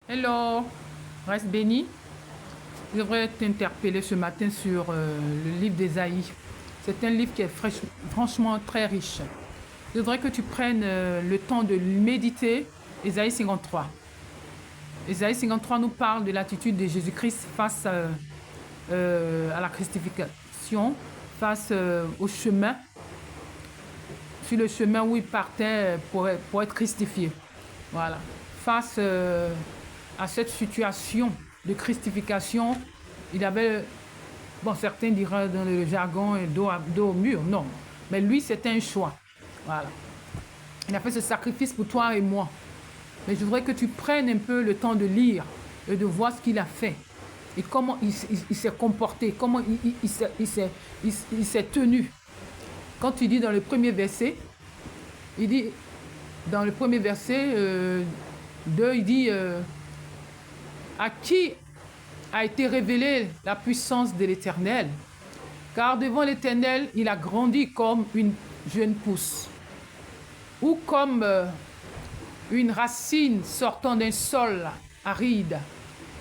Hello, reste béni. Je voudrais t'interpeller ce matin sur le livre d'Ésaïe. C'est un livre qui est franchement très riche. Je voudrais que tu prennes le temps de méditer Ésaïe 53. Ésaïe 53 nous parle de l'attitude de Jésus-Christ face à la christification, face au chemin, sur le chemin où il partait pour être christifié. Voilà. Face à cette situation de christification, il avait, bon, certains diraient dans le jargon, dos au mur. Non, mais lui, c'était un choix. Voilà. Il a fait ce sacrifice pour toi et moi. Mais je voudrais que tu prennes un peu le temps de lire et de voir ce qu'il a fait et comment il s'est comporté, comment il s'est tenu. Quand tu dis dans le premier verset, il dit, dans le premier verset 2, il dit à qui a été révélée la puissance de l'Éternel, car devant l'Éternel, il a grandi comme une jeune pousse, ou comme une racine sortant d'un sol aride.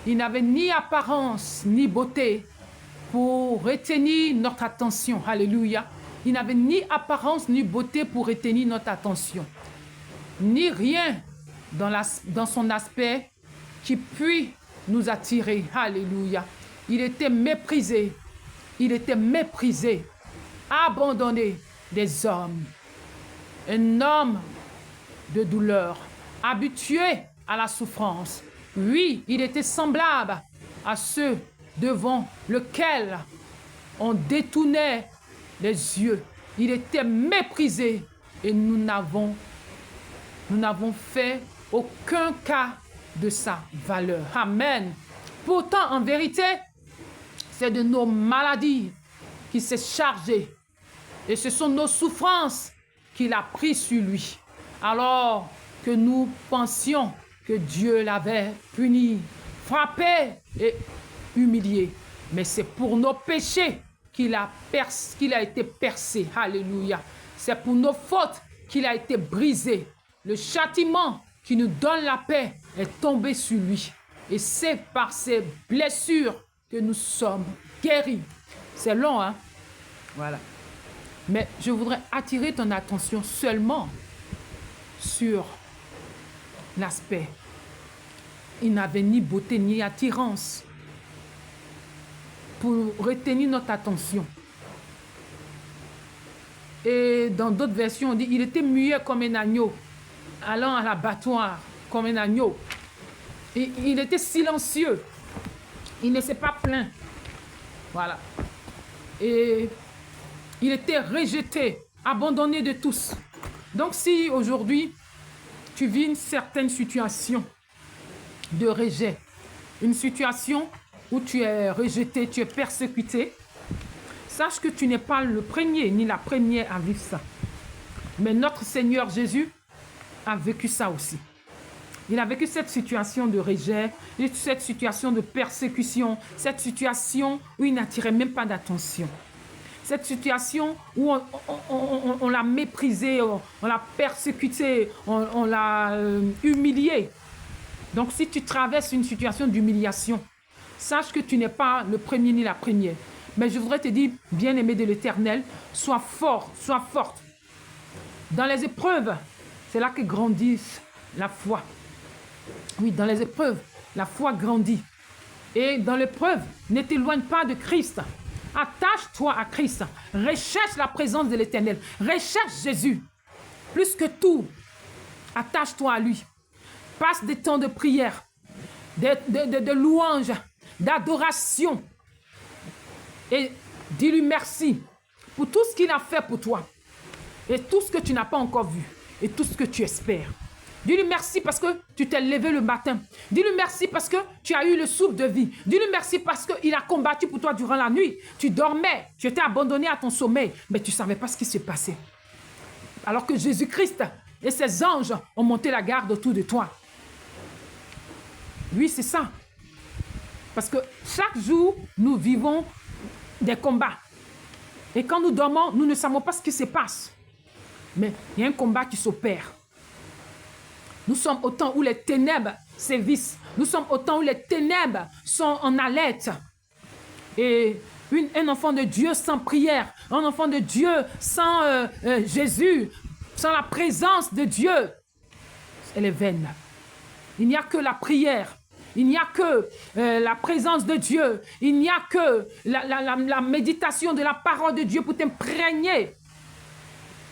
Il n'avait ni apparence ni beauté pour retenir notre attention. Alléluia. Il n'avait ni apparence ni beauté pour retenir notre attention, ni rien dans son aspect qui puisse nous attirer. Alléluia. Il était méprisé. Il était méprisé, abandonné des hommes. Un homme de douleur, habitué à la souffrance. Oui, il était semblable à ceux devant lesquels on détournait les yeux. Il était méprisé et nous n'avons fait aucun cas de sa valeur. Amen. Pourtant, en vérité, c'est de nos maladies qu'il s'est chargé et ce sont nos souffrances qu'il a prises sur lui. Alors que nous pensions que Dieu l'avait puni, frappé et humilié. Mais c'est pour nos péchés qu'il a été percé. Alléluia. C'est pour nos fautes qu'il a été brisé. Le châtiment qui nous donne la paix est tombé sur lui. Et c'est par ces blessures que nous sommes guéris. C'est long, hein? Voilà. Mais je voudrais attirer ton attention seulement sur l'aspect. Il n'avait ni beauté ni attirance pour retenir notre attention. Et dans d'autres versions, on dit il était muet comme un agneau, allant à l'abattoir comme un agneau. Et il était silencieux. Il ne s'est pas plaint. Voilà. Et il était rejeté, abandonné de tous. Donc si aujourd'hui, tu vis une certaine situation de rejet, une situation où tu es rejeté, tu es persécuté, sache que tu n'es pas le premier ni la première à vivre ça. Mais notre Seigneur Jésus a vécu ça aussi. Il a vécu cette situation de rejet, cette situation de persécution, cette situation où il n'attirait même pas d'attention. Cette situation où on l'a méprisé, on l'a persécuté, on l'a humilié. Donc si tu traverses une situation d'humiliation, sache que tu n'es pas le premier ni la première. Mais je voudrais te dire, bien-aimé de l'Éternel, sois fort, sois forte. Dans les épreuves, c'est là que grandit la foi. Oui, dans les épreuves, la foi grandit. Et dans l'épreuve, ne t'éloigne pas de Christ. Attache-toi à Christ. Recherche la présence de l'Éternel. Recherche Jésus. Plus que tout, attache-toi à lui. Passe des temps de prière, de louange, d'adoration. Et dis-lui merci pour tout ce qu'il a fait pour toi. Et tout ce que tu n'as pas encore vu. Et tout ce que tu espères. Dis-lui merci parce que tu t'es levé le matin. Dis-lui merci parce que tu as eu le souffle de vie. Dis-lui merci parce qu'il a combattu pour toi durant la nuit. Tu dormais, tu étais abandonné à ton sommeil, mais tu ne savais pas ce qui se passait. Alors que Jésus-Christ et ses anges ont monté la garde autour de toi. Oui, c'est ça. Parce que chaque jour, nous vivons des combats. Et quand nous dormons, nous ne savons pas ce qui se passe. Mais il y a un combat qui s'opère. Nous sommes au temps où les ténèbres sévissent. Nous sommes au temps où les ténèbres sont en alerte. Et un enfant de Dieu sans prière, un enfant de Dieu sans Jésus, sans la présence de Dieu, elle est vaine. Il n'y a que la prière. Il n'y a que la présence de Dieu. Il n'y a que la méditation de la parole de Dieu pour t'imprégner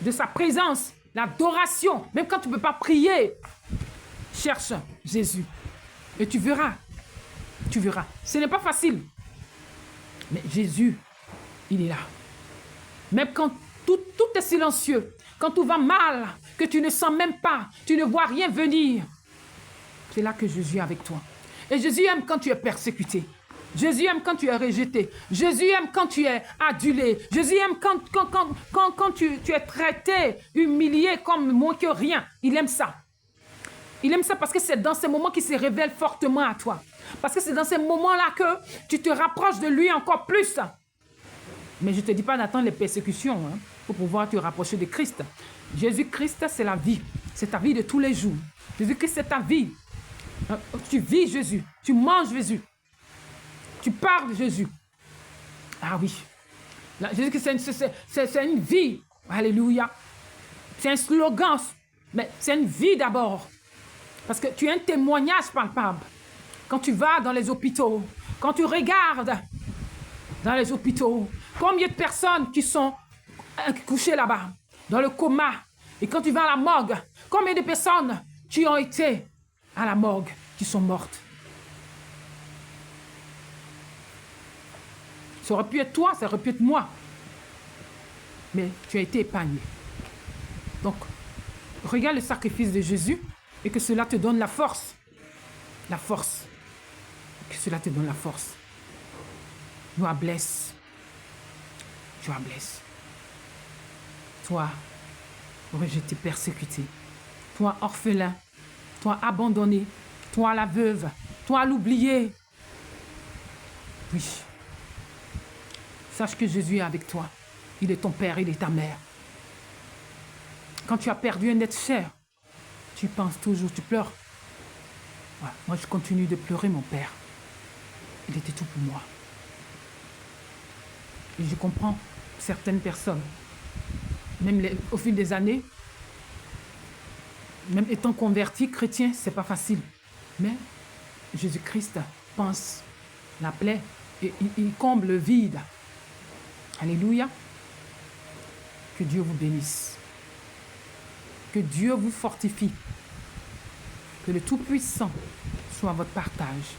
de sa présence, l'adoration. Même quand tu ne peux pas prier, cherche Jésus. Et tu verras. Tu verras. Ce n'est pas facile. Mais Jésus, il est là. Même quand tout est silencieux, quand tout va mal, que tu ne sens même pas, tu ne vois rien venir, c'est là que Jésus est avec toi. Et Jésus aime quand tu es persécuté. Jésus aime quand tu es rejeté. Jésus aime quand tu es adulé. Jésus aime quand tu es traité, humilié comme moins que rien. Il aime ça. Il aime ça parce que c'est dans ces moments qu'il se révèle fortement à toi. Parce que c'est dans ces moments-là que tu te rapproches de lui encore plus. Mais je ne te dis pas d'attendre les persécutions pour pouvoir te rapprocher de Christ. Jésus-Christ, c'est la vie. C'est ta vie de tous les jours. Jésus-Christ, c'est ta vie. Tu vis Jésus. Tu manges Jésus. Tu parles de Jésus. Ah oui. Jésus-Christ, c'est une vie. Alléluia. C'est un slogan. Mais c'est une vie d'abord. Parce que tu es un témoignage palpable. Quand tu vas dans les hôpitaux, quand tu regardes dans les hôpitaux, combien de personnes qui sont couchées là-bas, dans le coma, et quand tu vas à la morgue, combien de personnes qui ont été à la morgue, qui sont mortes. Ça aurait pu être toi, ça aurait pu être moi. Mais tu as été épargné. Donc, regarde le sacrifice de Jésus et que cela te donne la force. La force. Que cela te donne la force. You are blessed. You are blessed. Toi, rejeté, persécuté. Toi, orphelin. Toi, abandonné. Toi, la veuve. Toi, l'oublié. Oui. Sache que Jésus est avec toi. Il est ton père, il est ta mère. Quand tu as perdu un être cher, tu penses toujours, tu pleures. Ouais, moi, je continue de pleurer, mon père. Il était tout pour moi. Et je comprends certaines personnes, même au fil des années, même étant converti chrétien, c'est pas facile. Mais Jésus-Christ pense la plaie et il comble le vide. Alléluia. Que Dieu vous bénisse. Que Dieu vous fortifie. Que le Tout-Puissant soit votre partage.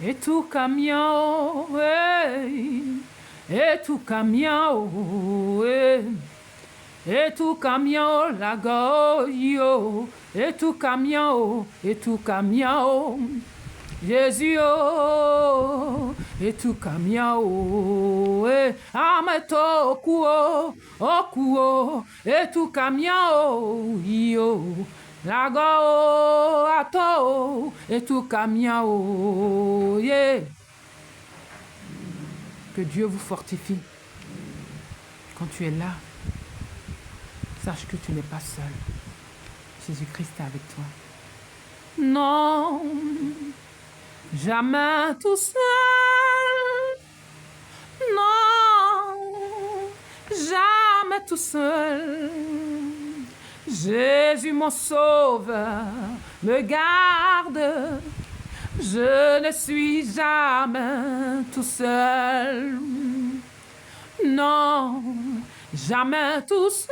Et tout camion, et tout camion, et tout camion, la goyo, et tout camion, et tout camion. Jésus, oh, et tout camion, ameto kuo, okuo, et tout camion, yo, la go ato, et tout camion, yeah. Que Dieu vous fortifie. Quand tu es là, sache que tu n'es pas seul. Jésus-Christ est avec toi. Non. Jamais tout seul, non, jamais tout seul. Jésus mon sauveur me garde, je ne suis jamais tout seul. Non, jamais tout seul.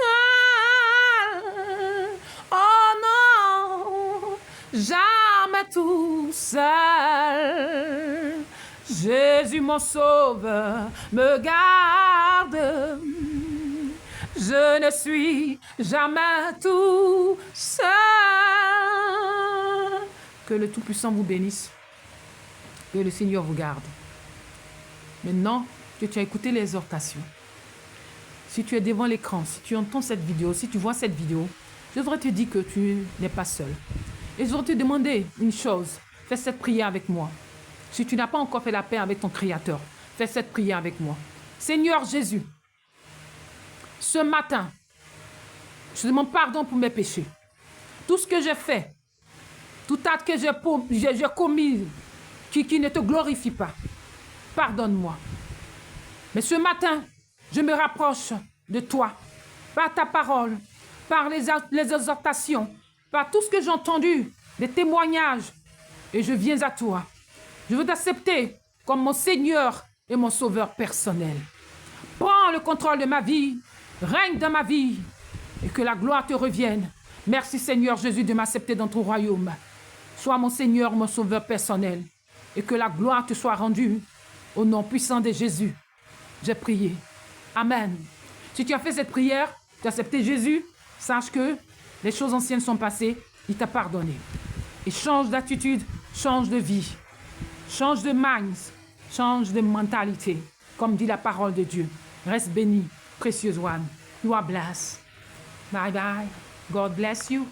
Oh non, jamais tout seul. Jésus mon sauveur me garde. Je ne suis jamais tout seul. Que le Tout-Puissant vous bénisse. Que le Seigneur vous garde. Maintenant que tu as écouté l'exhortation, si tu es devant l'écran, si tu entends cette vidéo, si tu vois cette vidéo, je voudrais te dire que tu n'es pas seul. Et je voudrais te demander une chose. Fais cette prière avec moi. Si tu n'as pas encore fait la paix avec ton Créateur, fais cette prière avec moi. Seigneur Jésus, ce matin, Je demande pardon pour mes péchés. Tout ce que j'ai fait, tout acte que j'ai commis qui ne te glorifie pas, pardonne-moi. Mais ce matin, je me rapproche de toi par ta parole, par les exhortations, par tout ce que j'ai entendu, les témoignages, et je viens à toi. Je veux t'accepter comme mon Seigneur et mon Sauveur personnel. Prends le contrôle de ma vie, règne dans ma vie, et que la gloire te revienne. Merci Seigneur Jésus de m'accepter dans ton royaume. Sois mon Seigneur, mon Sauveur personnel, et que la gloire te soit rendue. Au nom puissant de Jésus, j'ai prié. Amen. Si tu as fait cette prière, tu as accepté Jésus, sache que les choses anciennes sont passées, il t'a pardonné. Et change d'attitude, change de vie, change de minds, change de mentalité, comme dit la parole de Dieu. Reste béni, precious one. You are blessed. Bye bye. God bless you.